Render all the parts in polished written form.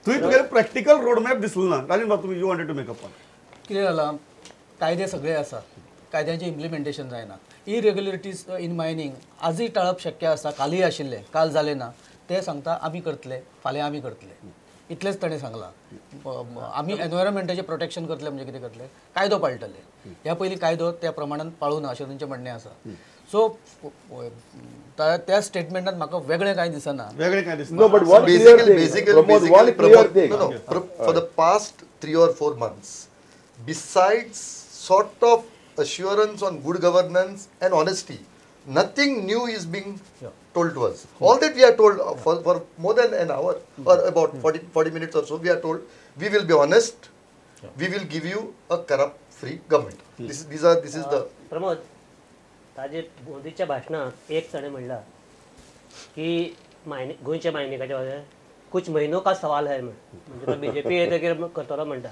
थंय तुगे practical roadmap दिसलो ना. राजन बाब, तुम्ही you wanted to make a point. कितें जालां, कायदे सगळे आसा, कायद्यांचें इम्प्लिमेंटेशन जायना. इरेग्युलरिटीज इन मायनिंग आजूय टाळप शक्य आसा. कालय आशिल्ले, काल जाले ना. ते सांगता आमी करतले, फाल्यां आमी करतले, इतलेंच ताणें सांगलां. आमी एनवायरमेंटाचें प्रोटेक्शन करतले म्हणजे कितें करतले, कायदो पाळटले. ह्या पयलीं कायदो त्या प्रमाणान पाळूना अशें तांचें म्हणणें आसा. सो त्या स्टेटमेंटान म्हाका वेगळें कांय दिसना. No, but one clear thing. For the past 3 or 4 months, besides sort of assurance on good governance and honesty, nothing new is being told to us. All that we are told for more than an hour or about 40 minutes or so, we are told we will be honest, we will give you a corrupt-free government. This is the. Pramod, ताजे मोदीच्या भाशणात एक ताणें म्हणला की गोंयच्या मायनिकाच्या बाबतीत कुछ महीनों का सवाल है म्हणजे तो बीजेपी येतकीर करतलो म्हणटा.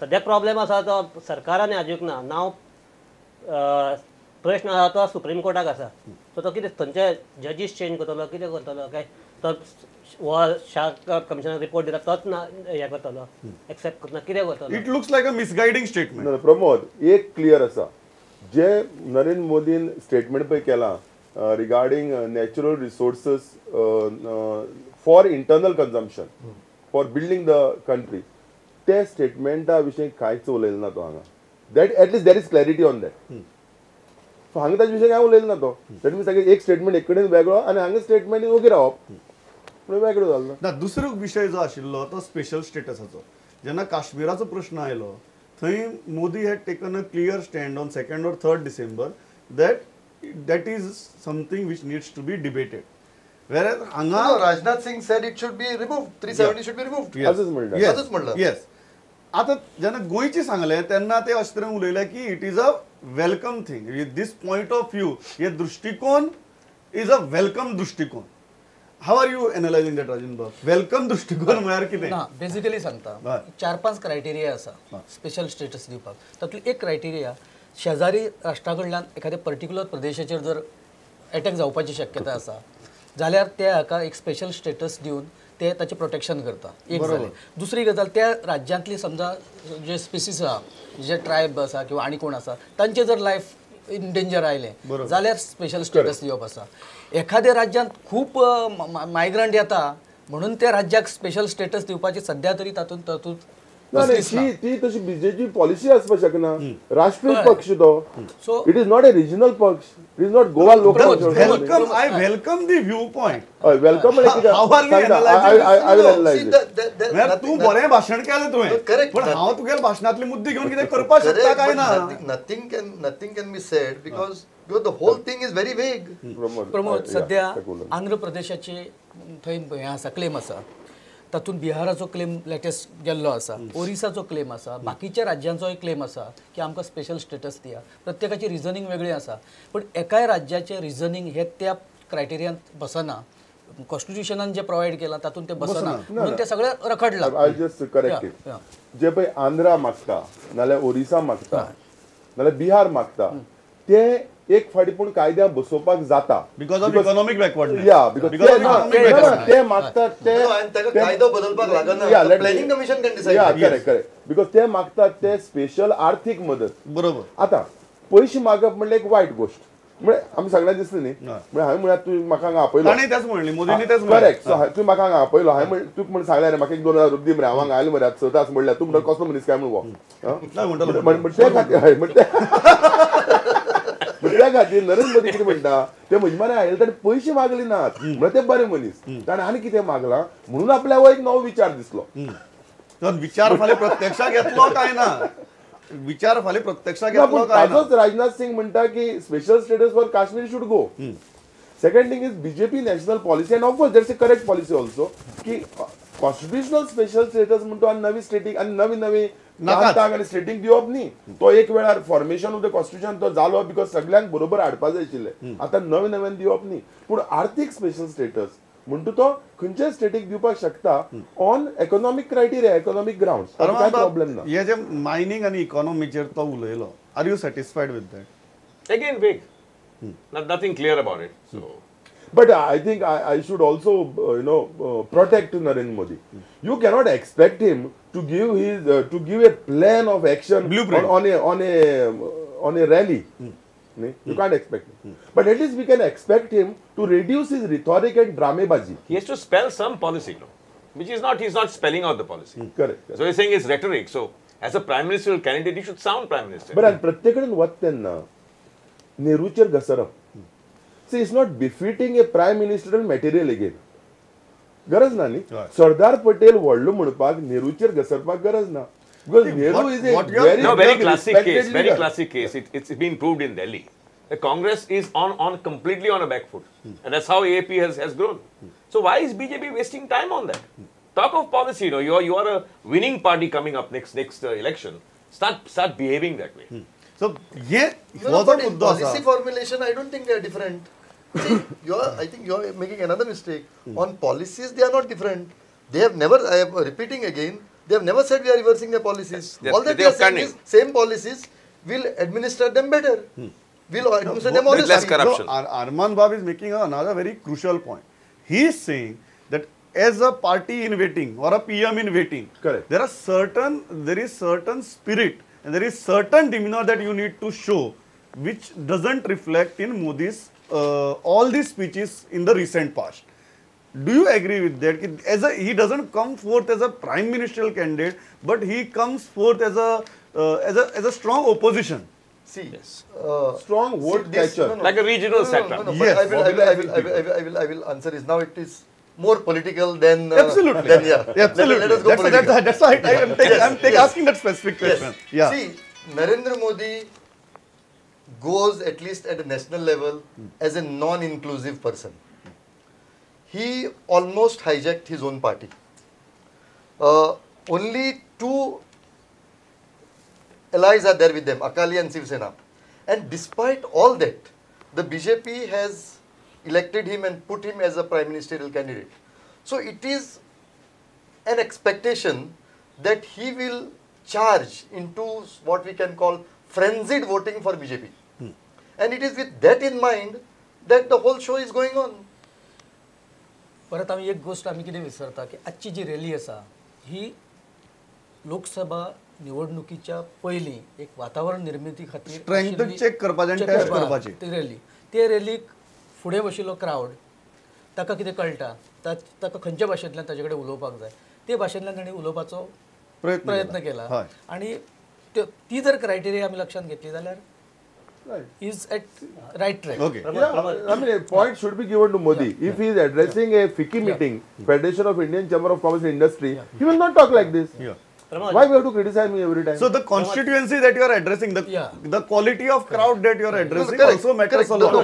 सद्याक प्रॉब्लेम आसा तो सरकारान आजूक ना. नाव प्रश्न आसा तो सुप्रीम कोर्टाक आसा. सो तो कितें थंयचे जजीस चेंज करतलो, कितें करतलो काय तो कमिशनर रिपोर्ट दिला तोच ना हें करतलो, एक्सेप्ट करतना कितें करतलो. It looks like a misguiding statement. Pramod, एक क्लियर आसा, जे नरेंद्र मोदीन स्टेटमेंट पळय केला regarding natural resources for internal consumption, for building the country, ते स्टेटमेंटा विशीं कांयच उलयलो ना तो हांगा. That at least there is clarity on that. So हांगा ताजे विशीं कांय उलयलो ना तो. दॅट मीन्स एक स्टेटमेंट एक कडेन वेगळो आनी हांगा स्टेटमेंट ओगी रावप पूण वेगळो जालो ना. दुसरो विशय जो आशिल्लो तो स्पेशल स्टेटसाचो. जेन्ना काश्मीराचो प्रश्न आयलो थंय Modi had taken a clear stand on 2nd or 3rd December that is something which needs to be debated. Whereas hanga Rajnath Singh said it should be removed. 370 should be removed. Asच म्हणलं. Yes. आता जेन्ना गोंयची सांगले तेन्ना ते अशें तरेन उलयले की it is a welcome thing. With this point of view हे दृष्टिकोन इज अ वेलकम दृष्टिकोन. How are you analysing that Rajan बाब? वेलकम दृष्टिकोन म्हळ्यार कितें? ना, बेसिकली सांगता 4-5 क्रायटेरिया आसा स्पेशल स्टेटस दिवपाक. तातूंतली एक क्रायटेरिया, शेजारी राष्ट्रा कडल्यान एखाद्या पर्टिक्युलर प्रदेशाचेर जर अटॅक जावपाची शक्यता आसा जाल्यार ते हाका एक स्पेशल स्टेटस दिवन ते ताचें प्रोटेक्शन करता. एक जालें. दुसरी गजाल, त्या राज्यांतली समजा जे स्पेसीस आसा, जे ट्रायब आसा किंवा आनी कोण आसा तांचे जर लायफ इन डेंजर आयलें जाल्यार स्पेशल स्टेटस दिवप आसा. एखाद्या राज्यांत खूब मायग्रंट येता म्हणून त्या राज्याक स्पेशल स्टेटस दिवपाची सध्या तरी तातूंत तरतूद ती तशी बीजेपी पॉलिसी आसपाक शकना. राष्ट्रीय पक्ष तो. So it is not a regional पक्ष. It is not Goa local. Welcome, I welcome the view point. Welcome तू बरें भाशण केलें तुवें, पण हांव तुगेले भाशणांतले मुद्दे घेवन कितें करपाक शकता काय ना. Nothing can be said because the whole thing is very vague. Pramod, सध्या आंध्र प्रदेशाचे थंय हें आसा, क्लेम आसा. तातूंत बिहाराचो क्लेम लेटेस्ट गेल्लो आसा, ओरिसाचो क्लेम आसा, बाकीच्या राज्यांचोय क्लेम आसा की आमकां स्पेशल स्टेटस दिया. प्रत्येकाची रिजनिंग वेगळी आसा, पण एकाय राज्याचें रिजनिंग हे त्या क्रायटेरियांत बसना. कॉन्स्टिट्युशनान जे प्रोवायड केलां तातूंत ते बसना म्हणून ते सगळे रखडला. I just correct it. जे पळय आंध्रा मागता, नाल्यार ओरिसा मागता, नाल्यार बिहार मागता, ते एक फाटी पूण कायद्या बसोवपाक जाता बिकॉज ऑफ इकॉनॉमिक बॅकवर्डनेस. या बिकॉज ते मागतात ते कायदो बदलपाक लागना. Planning commission can decide. या करेक्ट बिकॉज ते मागतात ते स्पेशल आर्थीक मदत. बरोबर. आता पयशे मागप म्हणल्यार एक वायट गोष्ट. म्हणजे आमी सगळ्यांक दिसता न्ही. म्हणजे हांवें म्हळ्यार तूं म्हाका हांगा आपयलो. ताणें तेच म्हणली, मोदींनी तेच म्हणलें. करेक्ट. सो तुवें म्हाका हांगा आपयलो. हांवें तुका म्हण सांगलें रे म्हाका 1-2 हजार रुपया दी मरे, हांव हांगा आयलो मरे 6 तास म्हणल्यार तूं म्हणटा कसलो मनीस काय म्हण वो. ते खातीर त्या खातीर नरेंद्र मोदी कितें म्हणटा, ते म्हजे म्हऱ्यान आयले ताणें पयशे मागले नात म्हळ्यार ते बरे मनीस. ताणें आनी कितें मागलां म्हणून आपल्या हो एक नवो विचार दिसलो. विचार फाल्यां प्रत्यक्षाक येतलो काय ना, विचार फाल्यां प्रत्यक्षाक येतलो काय ना. ताजोच राजनाथ सिंग म्हणटा की special status for Kashmir should go. Second thing is BJP national policy and of course that's a correct policy also की कॉन्स्टिट्युशनल स्पेशल स्टेटस म्हणतो आनी नवी स्टेटींग आनी नवी आनी स्टेटींग दिवप न्ही. तो एक वेळार फॉर्मेशन ऑफ द कॉन्स्टिट्युशन तो जालो बिकॉज सगळ्यांक बरोबर हाडपा जाय आशिल्लें. आतां नव्यान दिवप न्ही, पूण आर्थीक स्पेशल स्टेटस म्हणटा तो खंयच्याय स्टेटीक दिवपाक शकता on economic criteria, economic grounds. काय प्रॉब्लेम ना. हे जे मायनिंग आनी इकॉनॉमीचेर तो उलयलो, are you satisfied with that? Again, vague. Nothing clear about it. So But I think I should also, protect Narendra Modi. You cannot expect him to give a plan of action Blueprint. on a rally. You can't expect it. But at least we can expect him to reduce his rhetoric and dramebazi. He has to spell some policy, no? Which is not, he's not spelling out the policy. Correct. So he's saying it's rhetoric. So as a prime ministerial candidate, he should sound prime minister. But प्रत्येकजण वत्तेन्ना नेहरूचेर घसरप. See, it's not befitting a prime ministerial material again. गरज ना न्ही. सरदार पटेल व्हडलो म्हणपाक नेहरूचेर घसरपाक गरज ना. Because Nehru is a very classic respected case. Very leader. classic case. It's been proved in Delhi. The Congress is on completely on a back foot, and that's how AAP has grown. So why is BJP wasting time on that? Talk of policy. You are a winning party coming up next election. Start behaving that way. So yeah, but in policy formulation, I don't think they are different. See, I think you are making another mistake. On policies, they are not different. They have never, I am repeating again, they have never said we are reversing their policies. Yes, All that they are saying is same policies, will administer them better. Will administer them honestly. less corruption. Arman Bab is making another very crucial point. He is saying that as a party in waiting or a PM in waiting, Correct. there is certain spirit and there is certain demeanor that you need to show, which doesn't reflect in Modi's all these speeches in the recent past. Do you agree with that? He doesn't come forth as a prime ministerial candidate, but he comes forth as a strong opposition. See, Strong vote catcher. Like a regional setup. Yes. I will answer this. Now it is more political than Absolutely. Than, yeah. Absolutely. Let us go political. That's why I'm asking that specific question. Yeah. See, Narendra Modi goes at least at a national level as a non-inclusive person. He almost hijacked his own party. Only two allies are there with them, Akali and Shiv Sena. And despite all that, the BJP has elected him and put him as a prime ministerial candidate. So it is an expectation that he will charge into what we can call frenzied voting for BJP. And it is with that in mind that the whole show is going on. परत आम्ही एक गोष्ट आम्ही किती विसरता की आजची जी rally असा ही लोकसभा निवडणुकीच्या पहिली एक वातावरण निर्मिती खातीर Strength check करपाचें आणि test करपाचें. ते रॅलीक फुडें बशिल्लो क्रावड ताका कितें कळटा ताका खंयच्या भाशेंतल्यान ताजे कडेन उलोवपाक जाय ते भाशेंतल्यान ताणें उलोवपाचो प्रयत्न केला आनी ती जर क्रायटेरिया आमी लक्षांत घेतली जाल्यार is at right track. Okay. I mean, a point should be given to Modi. If he is addressing a FICCI meeting, Federation of Indian Chamber of Commerce and Industry, he will not talk like this. Why we have to criticize me every time? So the constituency that you are addressing, the quality of crowd that you are addressing also matters a lot.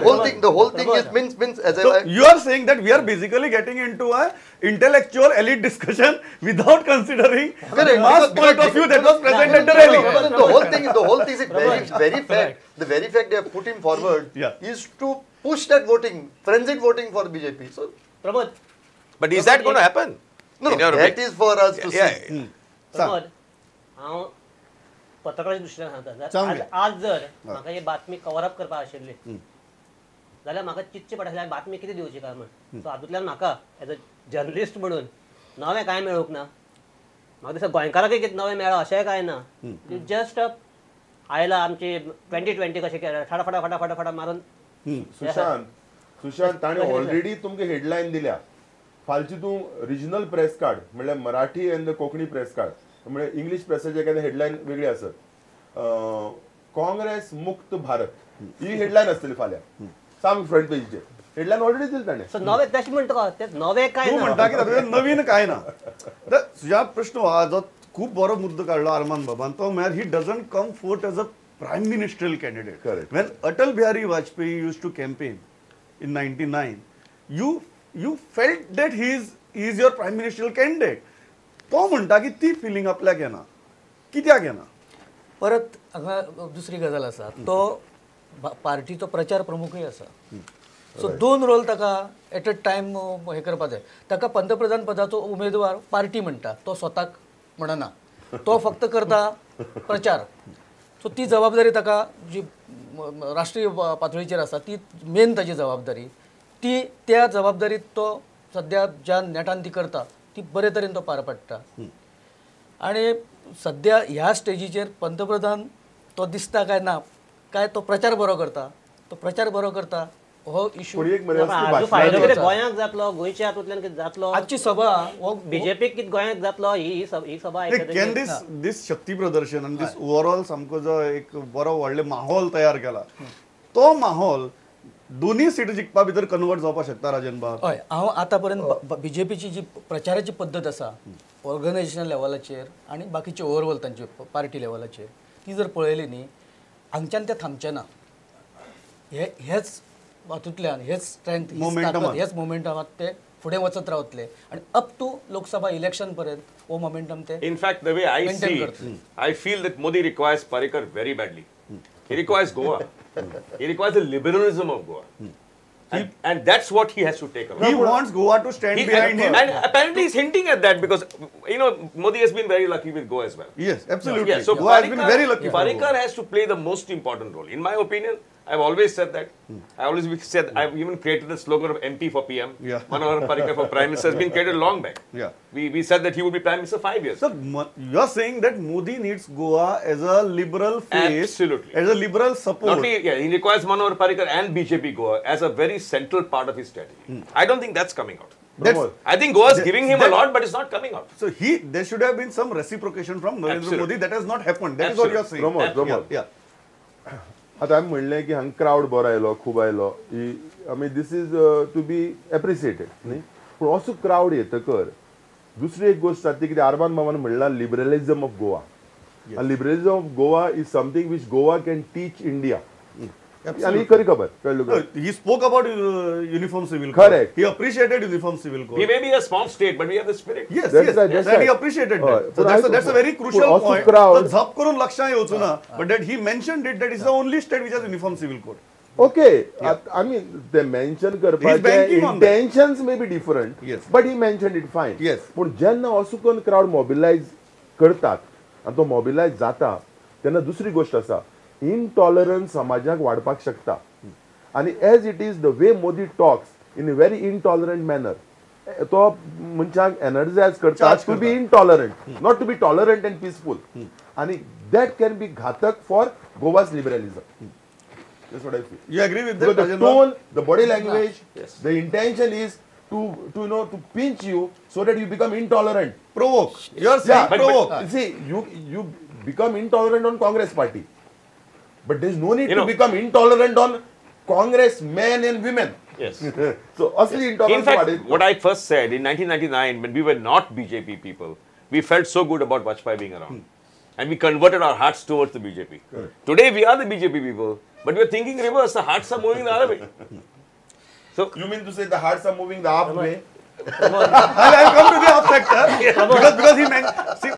The whole thing is means as so you are saying that we are basically getting into a intellectual elite discussion without considering the mass point of view that was present at the rally. The whole thing is very fact. The very fact they have put him forward is to push that voting, frenzied voting for BJP. So, Pramod, But is that going to happen? no, that is for us to see. Pramod हांव पत्रकाराच्या दृश्टीन सांगता आज जर म्हाका ही बातमी cover up करपाक आशिल्ली जाल्यार म्हाका चिंतचें पडटलें बातमी कितें दिवची काय म्हण सो हातूंतल्यान म्हाका एज अ जर्नलिस्ट म्हणून नवें कांय मेळूंक ना म्हाका दिसता गोंयकारांकय कितें नवें मेळ्ळां अशेंय कांय ना जस्ट आयला आमची 2020 कशें केलें फटाफट मारून सुशांत ताणें ऑलरेडी तुमकां हेडलायन दिल्या फालची तूं रिजनल प्रेस कार्ड म्हणल्यार Marathi and the Konkani press card म्हणजे इंग्लीश प्रेसाची एखादी हेडलायन वेगळी आसत काँग्रेस मुक्त भारत ही हेडलायन आसतली फाल्यां साम फ्रंट पेजीचेर हेडलायन ऑलरेडी दिली ताणें सो नवें तशें म्हणटा ते नवें काय तू म्हणटा की तातूंत नवीन काय ना तुझ्या प्रश्न हा जो खूप बरो मुद्दो काढलो अरमान बाबान तो म्हळ्यार he doesn't come forth as a prime ministerial candidate when Atal Bihari Vajpayee used to campaign in 99 you felt that he is your prime ministerial candidate. तो म्हणटा की ती फिलिंग आपल्याक येना कित्याक येना परत हांगा दुसरी गजाल आसा तो पार्टीचो प्रचार प्रमुखूय आसा सो दोन रोल ताका एट अ टायम हे करपाक जाय ताका पंतप्रधान पदाचो उमेदवार पार्टी म्हणटा तो स्वताक म्हणना तो फक्त करता प्रचार सो ती जबाबदारी ताका जी राष्ट्रीय पातळीचेर आसा ती मेन ताची जबाबदारी त्या जबाबदारीत तो सध्या ज्या नेटान ती करता ती बरे तरेन तो पार पडटा आणि सध्या ह्या स्टेजीचेर पंतप्रधान तो दिसता काय ना काय तो प्रचार बरो करता हो इशू पूण एक मरे असली हाजो भाशणां फायदो कितें गोंयांक जातलो गोंयच्या हातूंतल्यान कितें जातलो आजची सभा हो बीजेपीक कितें गोंयांक जातलो ही सभा कॅन दिस शक्ती प्रदर्शन आणि दिस ओवरऑल सामको जो एक बरो व्हडले माहोल तयार केला तो माहोल दोन्ही सीट जिखपा भितर कन्वर्ट जावपाक शकता राजन बाब. हय हांव आतां पर्यंत बीजेपीची जी प्रचाराची पद्दत आसा ऑर्गनायझेशन लेवलाचेर आणि बाकीचे ओवरऑल तांचे पार्टी लेवलाचेर ती जर पळयली न्ही हांगच्यान ते थांबचे ना हेच हातूंतल्यान हेच स्ट्रेंथ हेच मोमेंटमात ते फुडें वचत रावतले आणि अप टू लोकसभा इलेक्शन पर्यंत हो मोमेंटम ते In fact, the way I Maintain see it, I feel that Modi requires Parrikar very badly. He requires Goa. He requires the liberalism of Goa. And that's what he has to take away. He wants Goa to stand behind him. And apparently he's hinting at that because, Modi has been very lucky with Goa as well. Yes, absolutely. Yeah, so Goa has been very lucky. for Parrikar Goa. has to play the most important role. In my opinion, I've always said that. I've even created the slogan of MP for PM. Yeah. Manohar Parrikar for Prime Minister has been created long back. Yeah. We said that he would be Prime Minister 5 years. So you are saying that Modi needs Goa as a liberal face, Absolutely. as a liberal support. Not only, he requires Manohar Parrikar and BJP Goa as a very central part of his strategy. I don't think that's coming out. That's- I think Goa is giving him a lot, but it's not coming out. So there should have been some reciprocation from Narendra Absolutely. Modi. That has not happened. That is what you are saying. Pramod Yeah. आता आमी म्हणलें की हांगा crowd बरो आयलो खूब आयलो this is to be appreciated न्ही पूण असो क्रावड येतकर दुसरी एक गोष्ट जाता ती कितें आरबान मामान म्हणलां liberalism of Goa liberalism of Goa is something which Goa can teach India आनी ही खरी खबर कळ्ळें तुका? He spoke about uniform civil code. Correct. He appreciated uniform civil code. We may be a small state, but we have the spirit. Yes, That's yes, right, that's and he right. appreciated But that. So I- that's a very crucial but also point. crowd- So झप करून लक्षात येवचो ना, but that he mentioned it that it's the only state which has uniform civil code. Okay आमी ते mention करपाचे banking on that. Intentions may be different Yes. But he mention it fine Yes. पूण जेन्ना असो करून crowd मोबिलायज करतात आनी तो मोबिलायज जाता तेन्ना दुसरी गोष्ट आसा इनटॉलरन्स समाजाक वाडपाक शकता आनी as it is the way Modi talks in a very intolerant manner तो मनशाक एनर्जायज करता Charge टू बी करता. Intolerant not to be tolerant and peaceful आनी दॅट कॅन बी घातक for Goa's liberalism. That's what I feel. You agree with that, Because the Rajan Bab? tone, the body language, Yes. the intention is to pinch you so that you become intolerant. Provoke. You are saying Yeah, provoke. see, you become intolerant on Congress party, but there's no need You to know- become intolerant on Congress men and women. Yes. So, asli intolerance In fact, what is- what I first said in 1999, when we were not BJP people, we felt so good about Vajpayee being around. And we converted our hearts towards the BJP. Today, we are the BJP people, but we are thinking reverse. The hearts are moving the other way. So, You mean to say the hearts are moving the half way? I'll come to the off factor because he meant. See,